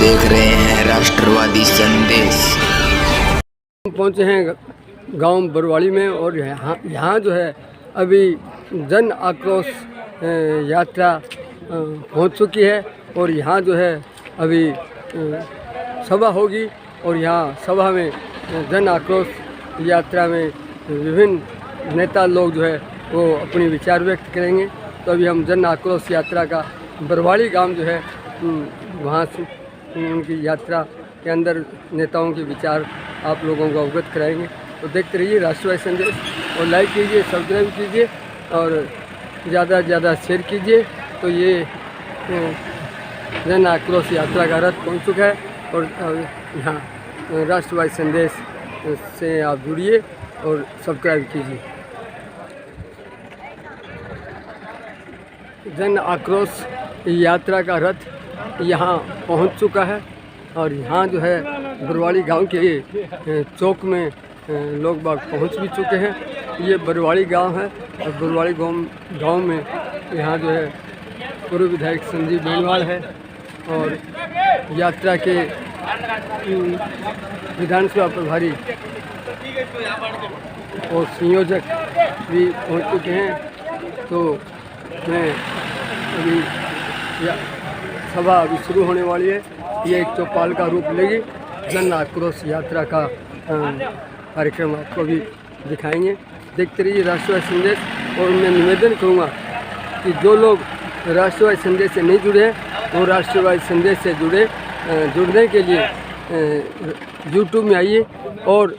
देख रहे हैं राष्ट्रवादी संदेश। पहुंचे हैं गांव बरवाड़ी में और यहाँ जो है अभी जन आक्रोश यात्रा पहुंच चुकी है और यहाँ जो है अभी सभा होगी और यहाँ सभा में जन आक्रोश यात्रा में विभिन्न नेता लोग जो है वो अपने विचार व्यक्त करेंगे। तो अभी हम जन आक्रोश यात्रा का बरवाड़ी गांव जो है वहाँ से उनकी यात्रा के अंदर नेताओं के विचार आप लोगों को अवगत कराएंगे। तो देखते रहिए राष्ट्रवादी संदेश और लाइक कीजिए, सब्सक्राइब कीजिए और ज़्यादा से ज़्यादा शेयर कीजिए। तो ये जन आक्रोश यात्रा का रथ पहुँच चुका है और यहाँ राष्ट्रवादी संदेश से आप जुड़िए और सब्सक्राइब कीजिए। जन आक्रोश यात्रा का रथ यहाँ पहुँच चुका है और यहाँ जो है बरवाड़ी गांव के चौक में लोग बाग पहुँच भी चुके हैं। ये बरवाड़ी गांव है और बरवाड़ी गांव में यहाँ जो है पूर्व विधायक संजीव बेनीवाल है और यात्रा के विधानसभा प्रभारी और संयोजक भी पहुँच चुके हैं। तो मैं अभी सभा अभी शुरू होने वाली है। ये एक चौपाल का रूप लेगी। जन आक्रोश यात्रा का कार्यक्रम आपको भी दिखाएंगे। देखते रहिए राष्ट्रवादी संदेश। और मैं निवेदन करूँगा कि जो लोग राष्ट्रवादी संदेश से नहीं जुड़े हैं वो राष्ट्रवादी संदेश से जुड़ने के लिए यूट्यूब में आइए और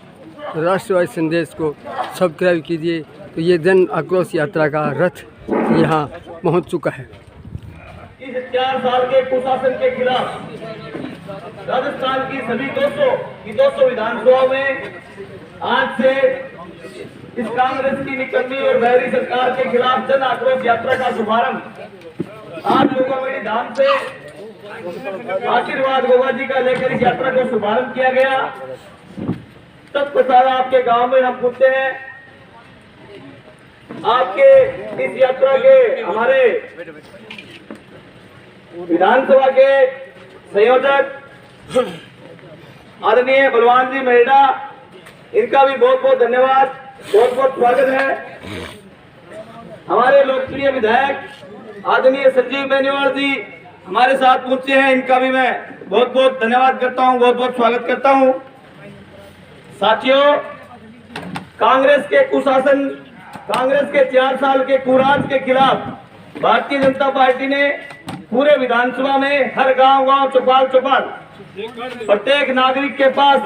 राष्ट्रवादी संदेश को सब्सक्राइब कीजिए। तो ये जन आक्रोश यात्रा का रथ यहाँ पहुँच चुका है। इस 4 साल के कुशासन के खिलाफ राजस्थान की सभी 200 विधानसभाओं में आज से इस कांग्रेस की निकम्मी और बहरी सरकार के खिलाफ जन आक्रोश यात्रा का शुभारंभ आप लोगों में धाम से आशीर्वाद गोवा जी का लेकर इस यात्रा को शुभारंभ किया गया। तत्पश्चात आपके गांव में हम पूछते हैं आपके इस यात्रा के हमारे विधानसभा के संयोजक आदरणीय बलवान जी मेहड़ा, इनका भी बहुत बहुत धन्यवाद, बहुत बहुत स्वागत है। हमारे लोकप्रिय विधायक आदरणीय संजीव बेनीवाल जी हमारे साथ पहुंचे हैं, इनका भी मैं बहुत बहुत धन्यवाद करता हूं, बहुत बहुत स्वागत करता हूं। साथियों, कांग्रेस के कुशासन, कांग्रेस के 4 साल के कुराज के खिलाफ भारतीय जनता पार्टी ने पूरे विधानसभा में हर गांव चौपाल प्रत्येक नागरिक के पास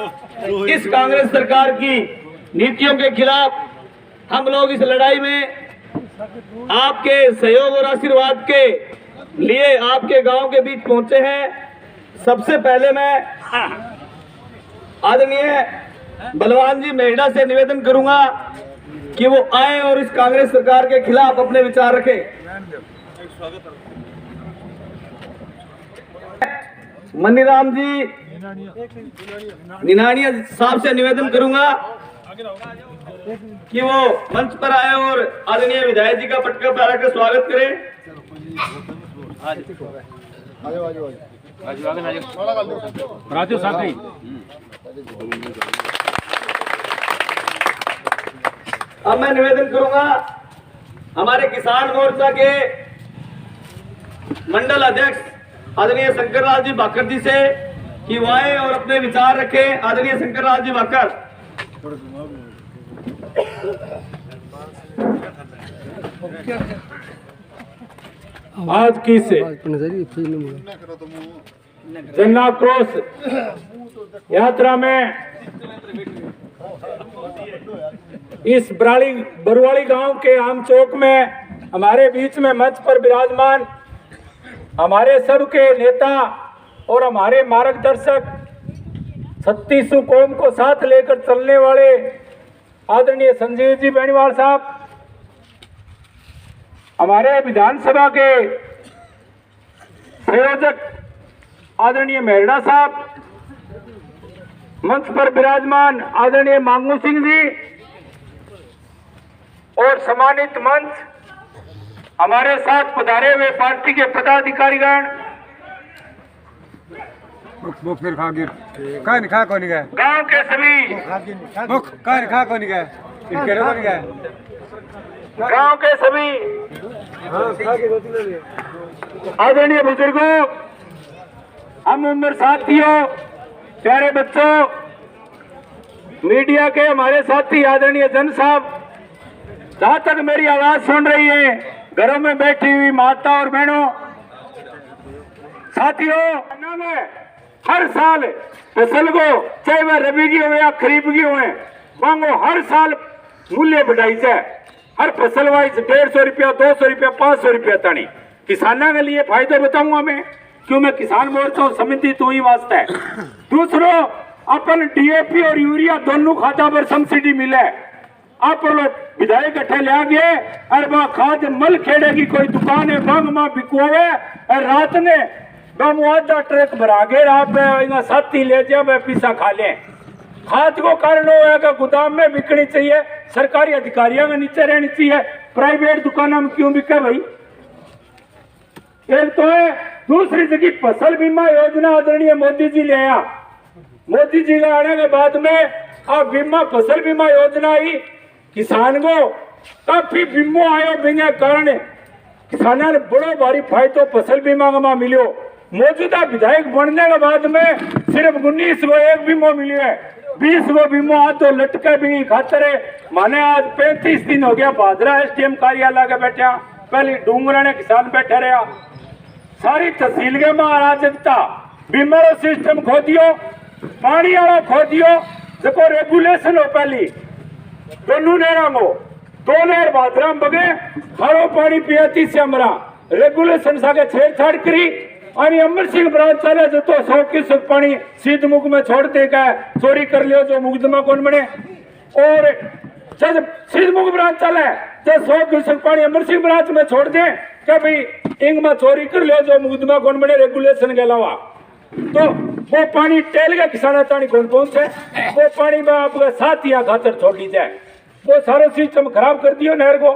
इस कांग्रेस सरकार की नीतियों के खिलाफ हम लोग इस लड़ाई में आपके सहयोग और आशीर्वाद के लिए आपके गांव के बीच पहुंचे हैं। सबसे पहले मैं आदरणीय बलवान जी मेहड़ा से निवेदन करूंगा कि वो आए और इस कांग्रेस सरकार के खिलाफ अपने विचार रखें। मनीराम जी निनानिया साहब से निवेदन करूंगा कि वो मंच पर आए और आदरणीय विधायक जी का पटका पहरा कर स्वागत करें। राजू साथी अब मैं निवेदन करूंगा हमारे किसान मोर्चा के मंडल अध्यक्ष आदरणीय शंकरलाल जी भाकर जी से कि वो आए और अपने विचार रखें। आदरणीय शंकरलाल जी भाकर। आज की से जन आक्रोश यात्रा में इस बरवाड़ी गांव के आम चौक में हमारे बीच में मंच पर विराजमान हमारे सबके नेता और हमारे मार्गदर्शक 36 कौम को साथ लेकर चलने वाले आदरणीय संजीव जी बेनीवाल साहब, हमारे विधानसभा के संयोजक आदरणीय मेहड़ा साहब, मंच पर विराजमान आदरणीय मांगू सिंह जी और सम्मानित मंच हमारे साथ पधारे हुए पार्टी के पदाधिकारीगण, वो फिर खा गिर का नहीं खा कौन गए गांव के सभी मुख का नहीं खा कौन गए इनके रे कौन गए गांव के सभी आदरणीय बुजुर्गों, हम उम्र साथियों, प्यारे बच्चों, मीडिया के हमारे साथी, आदरणीय जन साहब, जहां तक मेरी आवाज सुन रही है, घरों में बैठी हुई माता और बहनों, साथियों, में हर साल फसल को, चाहे वह रबी की हो या खरीफ की हो, मांगो हर साल मूल्य बढ़ाई जाए, हर फसल वाइज 150 रुपया, 200 रुपया, 500 रुपया तानी किसानों के लिए फायदे बताऊंगा मैं, क्यों मैं किसान मोर्चा समिति तो ही वास्ता है। दूसरों, अपन DAP और यूरिया दोनों खादा पर सब्सिडी मिले, आप विधायक इकट्ठे ले गए और वह खाद मल खेड़े की कोई दुकान है बंग मां बिकवावे और रात ने मुआवजा ट्रक भरा गए, आप साथी ले जाए पीसा खा लें। खाद को कारण हो कि गोदाम में बिकनी चाहिए, सरकारी अधिकारियों के नीचे रहनी चाहिए, प्राइवेट दुकानों में क्यों बिके भाई? एक तो है। दूसरी जगह फसल बीमा योजना आदरणीय मोदी जी ले आया। मोदी जी के आने के बाद में अब बीमा फसल बीमा योजना आई, किसान को काफी बीमो आयो, बिना कारण किसानों ने बड़ो भारी फायदो फसल बीमा का मिलो। मौजूदा विधायक बनने के बाद में सिर्फ 19 को एक बीमो मिलो है, 20 को बीमो आज तो लटके भी खातर है। माने आज 35 दिन हो गया भादरा SDM कार्यालय के बैठा, पहले डूंगरा ने किसान बैठे रहा, सारी तहसील के में अराजकता, बीमा सिस्टम खो दियो, पानी वाला खो दियो, देखो रेगुलेशन हो पहली दोनों नहर को, 2 नहर भादरा में बगे, हरो पानी पियाती से हमारा रेगुलेशन साके छेड़छाड़ करी और अमर सिंह ब्रांच चले जो तो 100 पानी सीध मुख में छोड़ देगा, चोरी कर लियो जो मुकदमा कौन बने। और जब सीध मुख ब्रांच चले तो 100 पानी अमर सिंह ब्रांच में छोड़ दे क्या भाई इंग में चोरी कर लियो जो मुकदमा कौन बने रेगुलेशन के अलावा, तो वो पानी टेल के किसान तानी कौन पहुंचे, वो पानी में आपका साथ या खातर छोड़ ली जाए, वो सारा सिस्टम खराब कर दियो नहर को।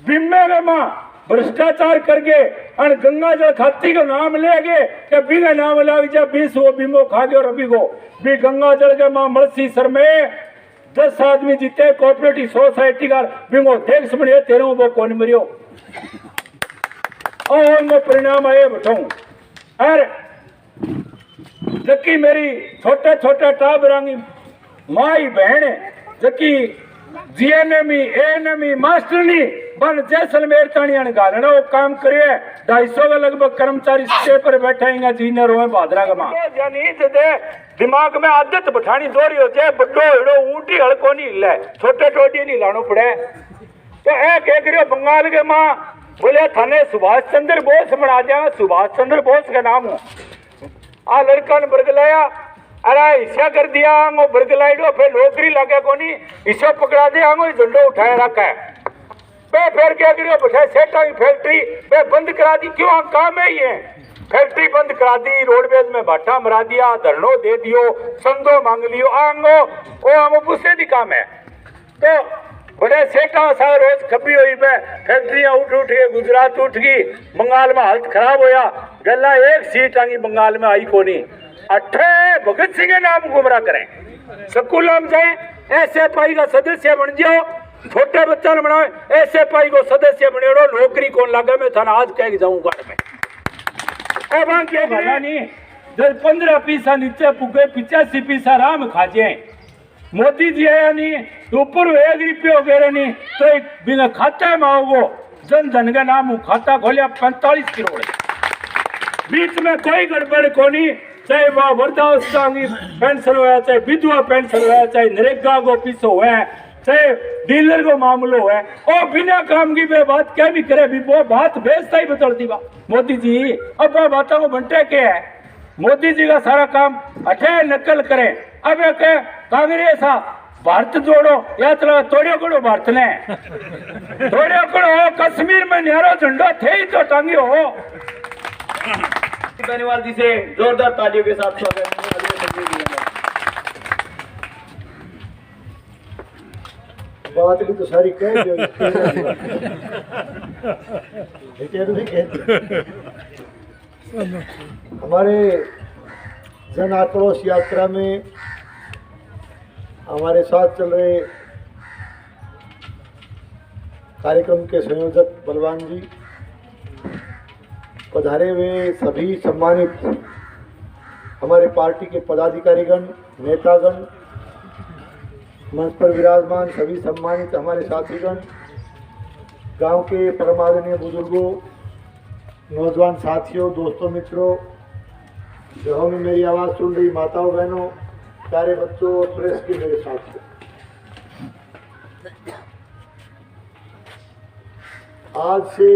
बीमे में माँ भ्रष्टाचार करके और गंगा जल खाती का नाम ले गए कि बिना नाम लावी जा 20 वो बीमो खा गए और अभी को भी गंगा जल के मां मलसी सर में 10 आदमी जीते कोऑपरेटिव सोसाइटी का बिंगो देख बने 13 वो कौन मरियो और मैं परिणाम आए बताऊं। और जबकि मेरी छोटे छोटे टाबरांगी माई बहन जबकि GNME ANME मास्टरनी बन जैसलमेर तानिया ने गालना वो काम करे 250 का लगभग कर्मचारी स्टे पर बैठेंगे इंजीनियर हो भादरा का मां यानी दे दिमाग में आदत बिठानी दोरी हो जाए बड्डो हेड़ो ऊंटी हड़को नहीं हिला छोटे टोटी नहीं लानो पड़े। तो ए कह करियो बंगाल के मां बोले थाने सुभाष चंद्र बोस बना दिया, सुभाष चंद्र बोस का नाम हो आ लड़का ने बरगलाया, अरे हिस्सा कर दिया आंगो बरगलाइडो फिर नौकरी लगे कोनी हिस्सा पकड़ा दे आंगो झंडो उठाया रखा है बे फिर क्या करियो बैठे सेटा की फैक्ट्री बे बंद करा दी, क्यों काम है ये फैक्ट्री बंद करा दी, रोडवेज में भाटा मरा दिया, धरनो दे दियो, संदो मांग लियो आंगो ओ हम गुस्से दी काम है। तो बड़े सेठा सा रोज खपी हुई पे फैक्ट्रियां उठ गई, गुजरात उठ गई, बंगाल में हालत खराब होया, गला एक सीट आंगी बंगाल में आई कोनी, अठे भगत सिंह के नाम गुमराह करें, स्कूल में जाए SFI का सदस्य बन जाओ, छोटे बच्चा ने बनाओ SFI को सदस्य बने, नौकरी कौन लगा मैं थाना आज कह जाऊंगा मैं अब क्या भला नहीं 15 पैसा नीचे पुगे 85 पैसा राम खा जाए। मोदी जी आया नहीं ऊपर 1 रुपये हो गए नहीं तो एक बिना खाता में आओगे जन धन का नाम खाता खोलिया 45 करोड़, बीच में कोई गड़बड़ को नहीं, चाहे वह वृद्धावस्था पेंशन हुआ, चाहे विधवा पेंशन हुआ, चाहे नरेगा को पीछे हुआ, चाहे डीलर को मामलो है और बिना काम की वे बात क्या भी करे भी वो बात बेचता ही बदलती बा मोदी जी। अब वह बातों को बंटे क्या है, मोदी जी का सारा काम अठे नकल करे। अब एक कांग्रेस भारत जोड़ो या तो तोड़ियो करो भारत ने तोड़ियो करो, कश्मीर में न्यारो झंडा थे ही तो टांगी हो। बेनीवाल जी से जोरदार तालियों के साथ स्वागत। बात भी तो सारी कह दो हमारे जन आक्रोश यात्रा में हमारे साथ चल रहे कार्यक्रम के संयोजक बलवान जी, पधारे हुए सभी सम्मानित हमारे पार्टी के पदाधिकारीगण, नेतागण, मंच पर विराजमान सभी सम्मानित हमारे साथीगण, गांव के परमादरणीय बुजुर्गों, नौजवान साथियों, दोस्तों, मित्रों, घरों में मेरी आवाज़ सुन रही माताओं, बहनों, प्यारे बच्चों और प्रेस के मेरे साथियों, आज से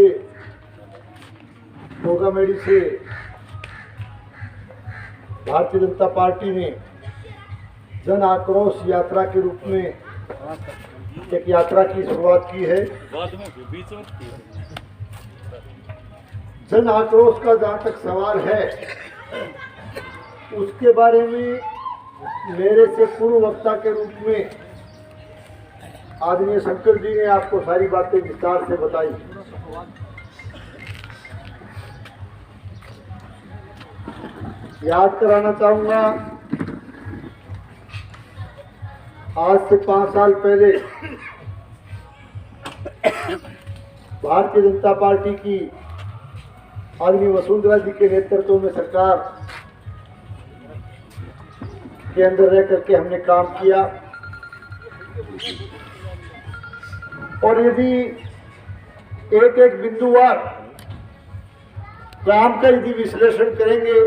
मोगामेडी से भारतीय जनता पार्टी ने जन आक्रोश यात्रा के रूप में एक यात्रा की शुरुआत की है। जन आक्रोश का जहाँ तक सवाल है, उसके बारे में मेरे से पूर्व वक्ता के रूप में आदरणीय शंकर जी ने आपको सारी बातें विस्तार से बताई। याद कराना चाहूँगा, आज से 5 साल पहले भारतीय जनता पार्टी की आदरणीय वसुंधरा जी के नेतृत्व में सरकार के अंदर रह करके हमने काम किया, और यदि एक एक बिंदुवार काम का यदि विश्लेषण करेंगे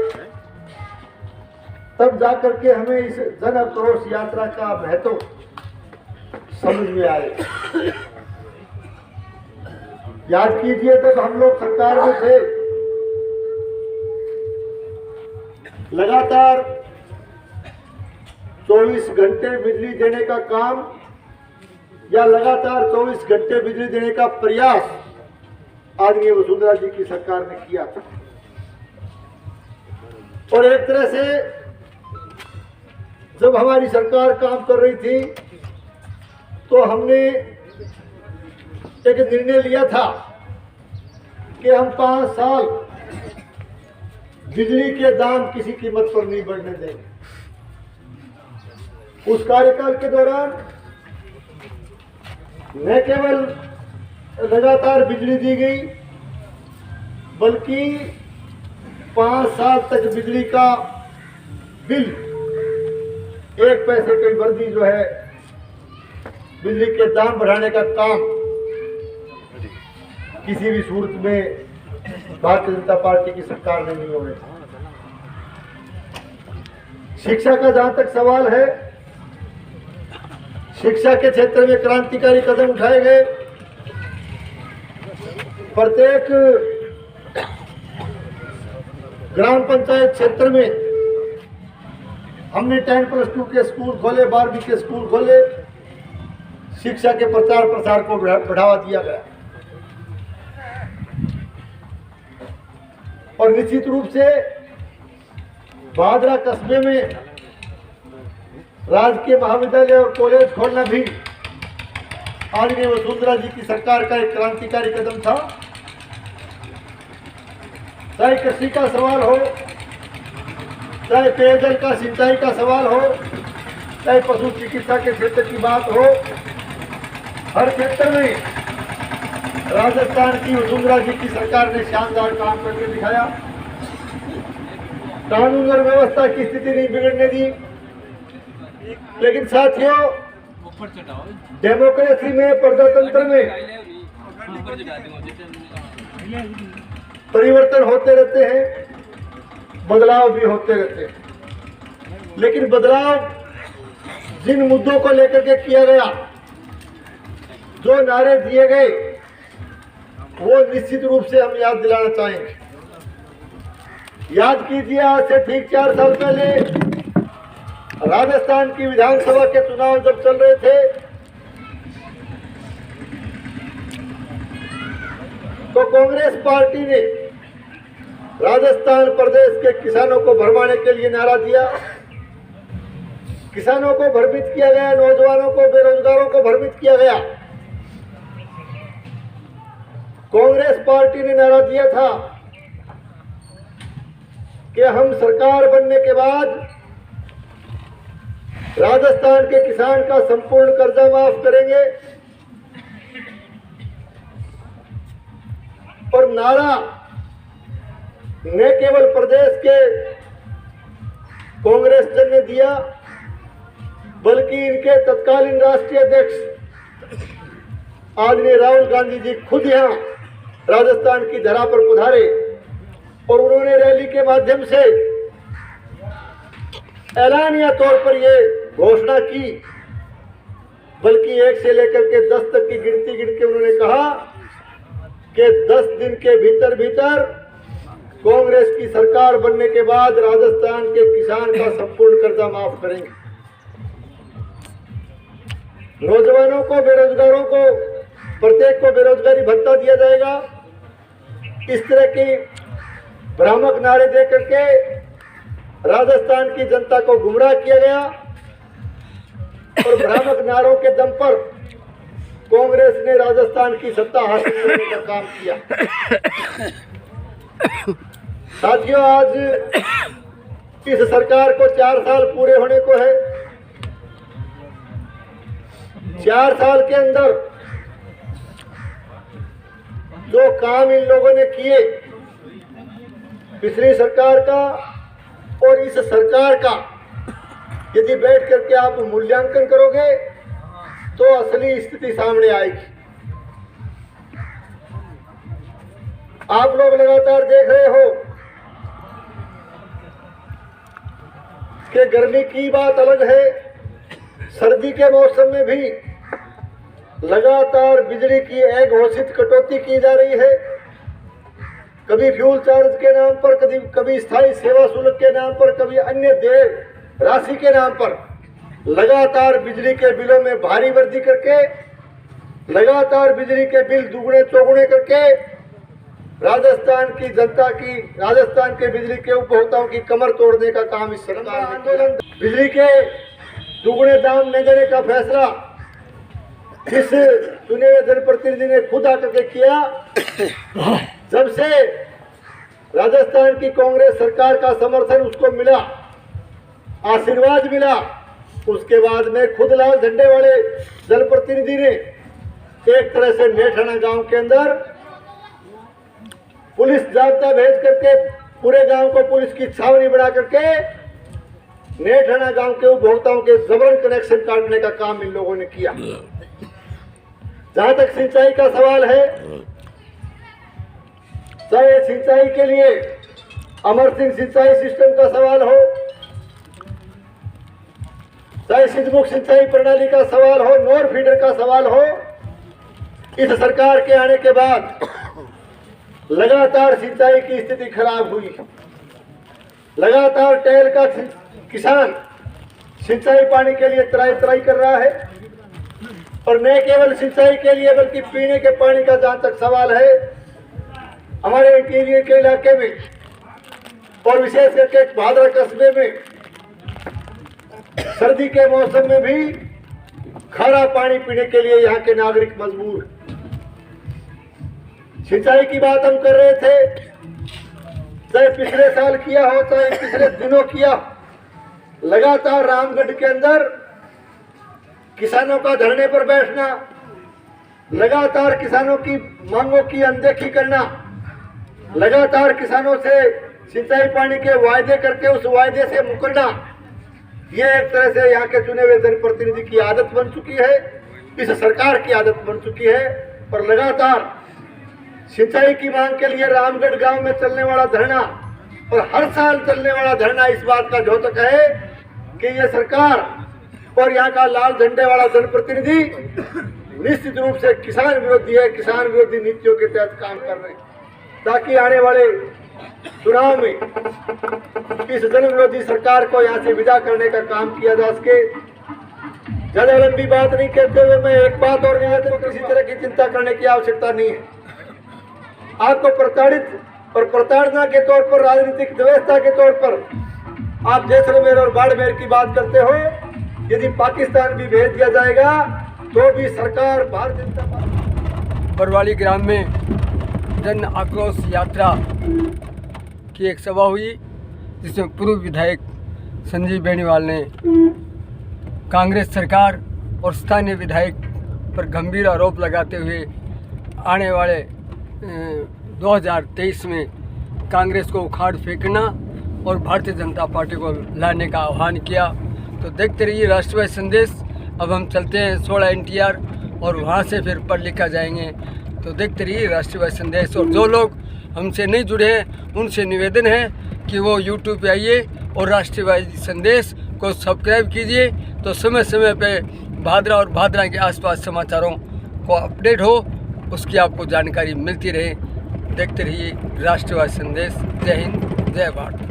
तब जाकर के हमें इस जन आक्रोश यात्रा का महत्व समझ में आए। याद कीजिए, तब हम लोग सरकार में थे, लगातार 24 घंटे बिजली देने का काम या लगातार 24 घंटे बिजली देने का प्रयास आदरणीय वसुंधरा जी की सरकार ने किया था। और एक तरह से जब हमारी सरकार काम कर रही थी तो हमने एक निर्णय लिया था कि हम 5 साल बिजली के दाम किसी कीमत पर नहीं बढ़ने देंगे। उस कार्यकाल के दौरान न केवल लगातार बिजली दी गई, बल्कि 5 साल तक बिजली का बिल 1 पैसे की वृद्धि जो है, बिजली के दाम बढ़ाने का काम किसी भी सूरत में भारतीय जनता पार्टी की सरकार ने नहीं होने। शिक्षा का जहां तक सवाल है, शिक्षा के क्षेत्र में क्रांतिकारी कदम उठाए गए। प्रत्येक ग्राम पंचायत क्षेत्र में हमने 10+2 के स्कूल खोले, 12वीं के स्कूल खोले। शिक्षा के प्रचार प्रसार को बढ़ावा दिया गया, और निश्चित रूप से भादरा कस्बे में राजकीय महाविद्यालय और कॉलेज खोलना भी आदरणीय वसुंधरा जी की सरकार का एक क्रांतिकारी कदम था। चाहे कृषि का सवाल हो, चाहे पेयजल का, सिंचाई का सवाल हो, चाहे पशु चिकित्सा के क्षेत्र की बात हो, हर क्षेत्र में राजस्थान की वसुंधरा जी की सरकार ने शानदार काम करके दिखाया। कानून और व्यवस्था की स्थिति नहीं बिगड़ने दी। लेकिन साथियों, डेमोक्रेसी में, प्रजातंत्र में परिवर्तन होते रहते हैं, बदलाव भी होते रहते हैं। लेकिन बदलाव जिन मुद्दों को लेकर के किया गया, जो नारे दिए गए, वो निश्चित रूप से हम याद दिलाना चाहेंगे। याद कीजिए, आज से ठीक 4 साल पहले राजस्थान की विधानसभा के चुनाव जब चल रहे थे, तो कांग्रेस पार्टी ने राजस्थान प्रदेश के किसानों को भरमाने के लिए नारा दिया। किसानों को भ्रमित किया गया, नौजवानों को, बेरोजगारों को भ्रमित किया गया। कांग्रेस पार्टी ने नारा दिया था कि हम सरकार बनने के बाद राजस्थान के किसान का संपूर्ण कर्जा माफ करेंगे और नारा न केवल प्रदेश के कांग्रेस जन ने दिया बल्कि इनके तत्कालीन राष्ट्रीय अध्यक्ष आदरणीय राहुल गांधी जी खुद यहाँ राजस्थान की धरा पर पधारे और उन्होंने रैली के माध्यम से ऐलानिया तौर पर ये घोषणा की, बल्कि 1 से लेकर के 10 तक की गिनती गिन के उन्होंने कहा कि 10 दिन के भीतर भीतर कांग्रेस की सरकार बनने के बाद राजस्थान के किसान का संपूर्ण कर्जा माफ करेंगे। नौजवानों को, बेरोजगारों को, प्रत्येक को बेरोजगारी भत्ता दिया जाएगा। इस तरह की भ्रामक नारे दे करके राजस्थान की जनता को गुमराह किया गया और भ्रामक नारों के दम पर कांग्रेस ने राजस्थान की सत्ता हासिल करने का काम किया। साथियों, आज इस सरकार को 4 साल पूरे होने को है। 4 साल के अंदर जो काम इन लोगों ने किए, पिछली सरकार का और इस सरकार का यदि बैठ करके आप मूल्यांकन करोगे तो असली स्थिति सामने आएगी। आप लोग लगातार देख रहे हो कि गर्मी की बात अलग है, सर्दी के मौसम में भी लगातार बिजली की अघोषित कटौती की जा रही है। कभी फ्यूल चार्ज के नाम पर, कभी स्थायी सेवा शुल्क के नाम पर, कभी अन्य देय राशि के नाम पर लगातार बिजली के बिलों में भारी वृद्धि करके, लगातार बिजली के बिल दुगने चौगुने करके राजस्थान की जनता की, राजस्थान के बिजली के उपभोक्ताओं की कमर तोड़ने का काम इस सरकार ने आंदोलन, बिजली के दुगने दाम न देने का फैसला जिस चुने हुए जनप्रतिनिधि ने खुद आकर के किया, जब से राजस्थान की कांग्रेस सरकार का समर्थन उसको मिला, आशीर्वाद मिला, उसके बाद में खुद लाल झंडे वाले जनप्रतिनिधि ने एक तरह से नेठाना गांव के अंदर पुलिस जाब्ता भेज करके पूरे गांव को पुलिस की छावनी बना करके नेठाना गांव के उपभोक्ताओं के जबरन कनेक्शन काटने का काम इन लोगों ने किया। जहां तक सिंचाई का सवाल है, चाहे सिंचाई के लिए अमर सिंह सिंचाई सिस्टम का सवाल हो, चाहे सिद्धमुख सिंचाई प्रणाली का सवाल हो, नोर फीडर का सवाल हो, इस सरकार के आने के बाद लगातार सिंचाई की स्थिति खराब हुई। लगातार टेल का किसान सिंचाई पानी के लिए त्राई त्राई कर रहा है और न केवल सिंचाई के लिए बल्कि पीने के पानी का जहां तक सवाल है, हमारे इंटीरियर के इलाके में और विशेष करके भादरा कस्बे में सर्दी के मौसम में भी खारा पानी पीने के लिए यहाँ के नागरिक मजबूर। सिंचाई की बात हम कर रहे थे, चाहे पिछले साल किया हो, चाहे पिछले दिनों किया, लगातार रामगढ़ के अंदर किसानों का धरने पर बैठना, लगातार किसानों की मांगों की अनदेखी करना, लगातार किसानों से सिंचाई पानी के वायदे करके उस वायदे से मुकरना, ये एक तरह से यहाँ के चुने हुए जनप्रतिनिधि की आदत बन चुकी है, इस सरकार की आदत बन चुकी है। और लगातार सिंचाई की मांग के लिए रामगढ़ गांव में चलने वाला धरना और हर साल चलने वाला धरना इस बात का द्योतक है कि ये सरकार और यहाँ का लाल झंडे वाला जनप्रतिनिधि निश्चित रूप से किसान विरोधी है, किसान विरोधी नीतियों के तहत काम कर रहे हैं, ताकि आने वाले चुनाव में इस जन विरोधी सरकार को यहाँ से विदा करने का काम किया जा सके। ज्यादा लंबी बात नहीं करते हुए मैं एक बात और कहता हूं, किसी तरह की चिंता करने की आवश्यकता नहीं है। आपको प्रताड़ित और प्रताड़ना के तौर पर, राजनीतिक व्यवस्था के तौर पर आप जैसलमेर और बाड़मेर की बात करते हो, यदि पाकिस्तान भी भेज दिया जाएगा तो भी सरकार भारतीय जनता पार्टी। बरवाली ग्राम में जन आक्रोश यात्रा की एक सभा हुई जिसमें पूर्व विधायक संजीव बेनीवाल ने कांग्रेस सरकार और स्थानीय विधायक पर गंभीर आरोप लगाते हुए आने वाले 2023 में कांग्रेस को उखाड़ फेंकना और भारतीय जनता पार्टी को लाने का आह्वान किया। तो देखते रहिए राष्ट्रवादी संदेश। अब हम चलते हैं 16 NTR और वहाँ से फिर पढ़ लिखा जाएंगे। तो देखते रहिए राष्ट्रवादी संदेश। और जो लोग हमसे नहीं जुड़े हैं उनसे निवेदन है कि वो YouTube पे आइए और राष्ट्रवादी संदेश को सब्सक्राइब कीजिए, तो समय समय पे भादरा और भादरा के आसपास समाचारों को अपडेट हो, उसकी आपको जानकारी मिलती रहे। देखते रहिए राष्ट्रवादी संदेश। जय हिंद, जय भारत।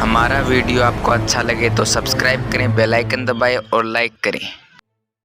हमारा वीडियो आपको अच्छा लगे तो सब्सक्राइब करें, बेल आइकन दबाएं और लाइक करें।